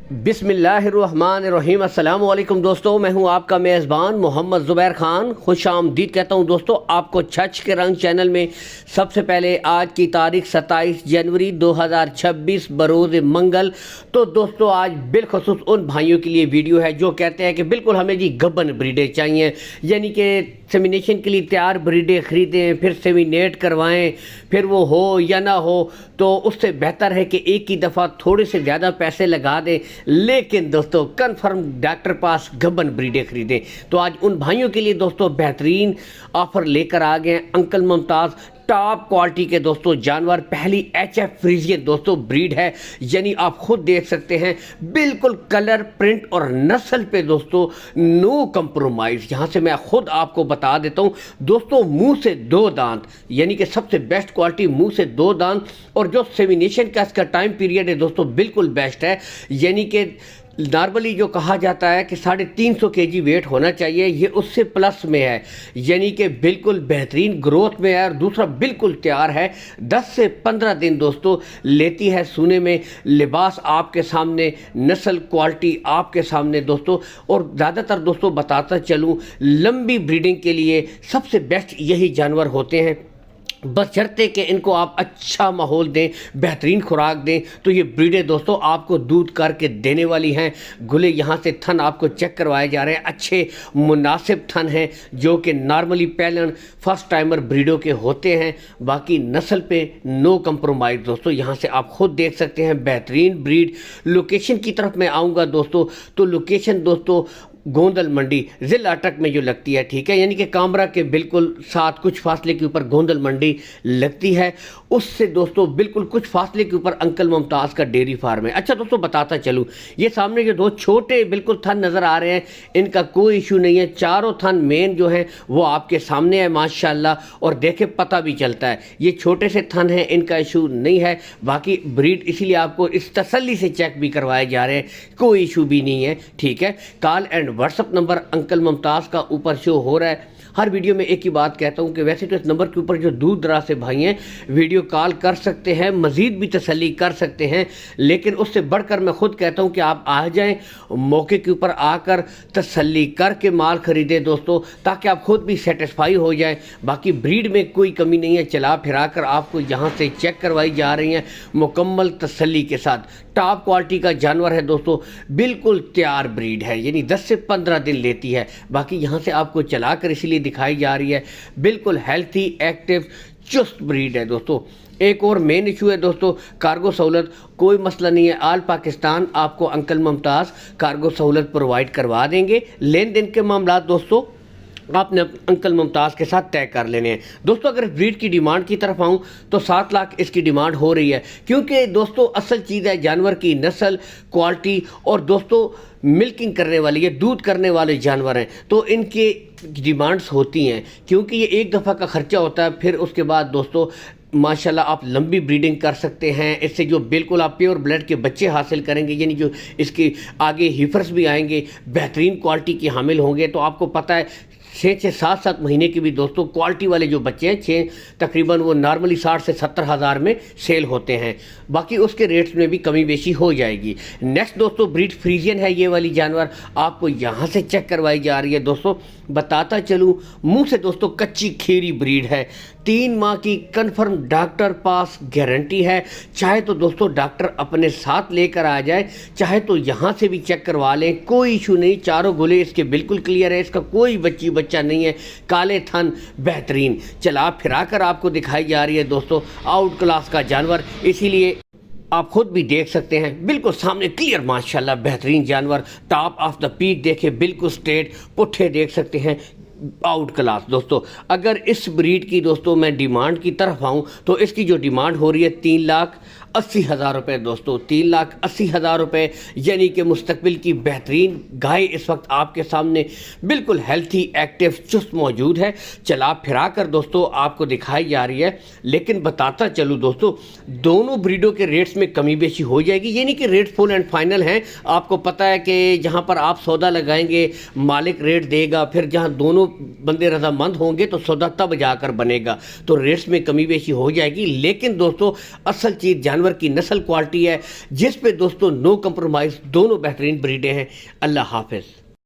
बिस्मिल्लाहिर्रहमानिर्रहीम। अस्सलाम वालेकुम दोस्तों, मैं हूं आपका मेज़बान मोहम्मद ज़ुबैर ख़ान। खुश आमदीद कहता हूं दोस्तों आपको छछ के रंग चैनल में। सबसे पहले आज की तारीख 27 जनवरी 2026 बरोज़ मंगल। तो दोस्तों आज बिलखुसूस उन भाइयों के लिए वीडियो है जो कहते हैं कि बिल्कुल हमें जी गब्बन ब्रीडें चाहिए, यानी कि सेमिनेशन के लिए तैयार ब्रीडें ख़रीदें, फिर सेमिनेट करवाएं, फिर वो हो या ना हो तो उससे बेहतर है कि एक ही दफ़ा थोड़े से ज़्यादा पैसे लगा दें, लेकिन दोस्तों कंफर्म डॉक्टर पास गब्बन ब्रीडें खरीदें। तो आज उन भाइयों के लिए दोस्तों बेहतरीन ऑफ़र लेकर आ गए अंकल मुमताज़। टॉप क्वालिटी के दोस्तों जानवर, पहली HF फ्रीजियन दोस्तों ब्रीड है, यानी आप खुद देख सकते हैं बिल्कुल कलर, प्रिंट और नस्ल पे दोस्तों नो कंप्रोमाइज़। यहाँ से मैं खुद आपको बता देता हूँ दोस्तों, मुंह से दो दांत, यानी कि सबसे बेस्ट क्वालिटी मुंह से दो दांत। और जो सेमिनेशन का इसका टाइम पीरियड है दोस्तों बिल्कुल बेस्ट है, यानी कि नॉर्मली जो कहा जाता है कि 350 kg वेट होना चाहिए, ये उससे प्लस में है, यानी कि बिल्कुल बेहतरीन ग्रोथ में है। और दूसरा बिल्कुल तैयार है, 10 से 15 दिन दोस्तों लेती है सूने में। लिबास आपके सामने, नस्ल क्वालिटी आपके सामने दोस्तों। और ज़्यादातर दोस्तों बताता चलूँ, लंबी ब्रीडिंग के लिए सबसे बेस्ट यही जानवर होते हैं, बशर्ते कि इनको आप अच्छा माहौल दें, बेहतरीन खुराक दें, तो ये ब्रीडें दोस्तों आपको दूध करके देने वाली हैं। गुले यहाँ से थन आपको चेक करवाए जा रहे हैं, अच्छे मुनासिब थन हैं जो कि नॉर्मली पैलन फर्स्ट टाइमर ब्रीडों के होते हैं। बाकी नस्ल पे नो कंप्रोमाइज़ दोस्तों, यहाँ से आप खुद देख सकते हैं बेहतरीन ब्रीड। लोकेशन की तरफ मैं आऊँगा दोस्तों, तो लोकेशन दोस्तों गोंदल मंडी ज़िला अटक में जो लगती है, ठीक है, यानी कि कामरा के बिल्कुल साथ कुछ फासले के ऊपर गोंदल मंडी लगती है। उससे दोस्तों बिल्कुल कुछ फासले के ऊपर अंकल मुमताज़ का डेयरी फार्म है। अच्छा दोस्तों बताता चलूँ, ये सामने जो दो छोटे बिल्कुल थन नज़र आ रहे हैं, इनका कोई इशू नहीं है। चारों थन मेन जो है वो आपके सामने है माशाल्लाह, और देखे पता भी चलता है ये छोटे से थन हैं, इनका इशू नहीं है। बाकी ब्रीड इसीलिए आपको इस तसल्ली से चेक भी करवाए जा रहे हैं, कोई इशू भी नहीं है, ठीक है। Call and WhatsApp number uncle Mumtaz का ऊपर शो हो रहा है। हर वीडियो में एक ही बात कहता हूं कि वैसे तो इस नंबर के ऊपर जो दूर दराज से भाई हैं वीडियो कॉल कर सकते हैं, मज़ीद भी तसल्ली कर सकते हैं, लेकिन उससे बढ़कर मैं खुद कहता हूं कि आप आ जाएं, मौके के ऊपर आकर तसल्ली करके माल ख़रीदें दोस्तों, ताकि आप खुद भी सेटिस्फाई हो जाएं। बाकी ब्रीड में कोई कमी नहीं है, चला फिरा कर आपको यहाँ से चेक करवाई जा रही हैं मुकम्मल तसल्ली के साथ। टॉप क्वालिटी का जानवर है दोस्तों, बिल्कुल तैयार ब्रीड है, यानी 10 से 15 दिन लेती है। बाकी यहाँ से आपको चला कर इसीलिए दिखाई जा रही है, बिल्कुल हेल्थी एक्टिव चुस्त ब्रीड है दोस्तों। एक और मेन इशू है दोस्तों कार्गो सहूलत, कोई मसला नहीं है, आल पाकिस्तान आपको अंकल मुमताज़ कार्गो सहूलत प्रोवाइड करवा देंगे। लेन देन के मामला दोस्तों आपने अंकल मुमताज़ के साथ तय कर लेने हैं दोस्तों। अगर ब्रीड की डिमांड की तरफ आऊँ तो 7 लाख इसकी डिमांड हो रही है, क्योंकि दोस्तों असल चीज़ है जानवर की नस्ल, क्वालिटी, और दोस्तों मिल्किंग करने वाली है, दूध करने वाले जानवर हैं, तो इनके डिमांड्स होती हैं, क्योंकि ये एक दफ़ा का ख़र्चा होता है। फिर उसके बाद दोस्तों माशाल्लाह आप लंबी ब्रीडिंग कर सकते हैं इससे, जो बिल्कुल आप प्योर ब्लड के बच्चे हासिल करेंगे, यानी जो इसके आगे हीफर्स भी आएंगे बेहतरीन क्वालिटी के हामिल होंगे। तो आपको पता है 6 से 7 महीने के भी दोस्तों क्वालिटी वाले जो बच्चे हैं 6 तकरीबन वो नॉर्मली 60 से 70 हज़ार में सेल होते हैं। बाकी उसके रेट्स में भी कमी बेशी हो जाएगी। नेक्स्ट दोस्तों ब्रीड फ्रीजियन है, ये वाली जानवर आपको यहाँ से चेक करवाई जा रही है दोस्तों। बताता चलूँ, मुंह से दोस्तों कच्ची खीरी ब्रीड है, 3 माह की कन्फर्म डॉक्टर पास गारंटी है। चाहे तो दोस्तों डॉक्टर अपने साथ लेकर आ जाए, चाहे तो यहाँ से भी चेक करवा लें, कोई इशू नहीं। चारों गोले इसके बिल्कुल क्लियर है, इसका कोई बच्चा नहीं है, काले थन बेहतरीन चला फिरा कर आपको दिखाई जा रही है दोस्तों, आउट क्लास का जानवर। इसीलिए आप खुद भी देख सकते हैं बिल्कुल सामने क्लियर माशाल्लाह बेहतरीन जानवर। टॉप ऑफ द पीक देखे बिल्कुल स्ट्रेट, पुट्ठे देख सकते हैं आउट क्लास दोस्तों। अगर इस ब्रीड की दोस्तों मैं डिमांड की तरफ आऊँ तो इसकी जो डिमांड हो रही है 3,80,000 रुपये दोस्तों, 3,80,000 रुपये, यानी कि मुस्तकबिल की बेहतरीन गाय इस वक्त आपके सामने बिल्कुल हेल्थी एक्टिव चुस्त मौजूद है। चला फिरा कर दोस्तों आपको दिखाई जा रही है। लेकिन बताता चलूँ दोस्तों, दोनों ब्रीडों के रेट्स में कमी बेशी हो जाएगी, यानी कि रेट फुल एंड फाइनल हैं। आपको पता है कि जहाँ पर आप सौदा लगाएंगे मालिक रेट देगा, फिर जहाँ दोनों बंदे रजामंद होंगे तो सौदा तब जाकर बनेगा, तो रेट्स में कमी बेशी हो जाएगी। लेकिन दोस्तों असल चीज़ جانور کی نسل کوالٹی ہے جس پہ دوستوں نو کمپرومائز، دونوں بہترین بریڈیں ہیں۔ اللہ حافظ۔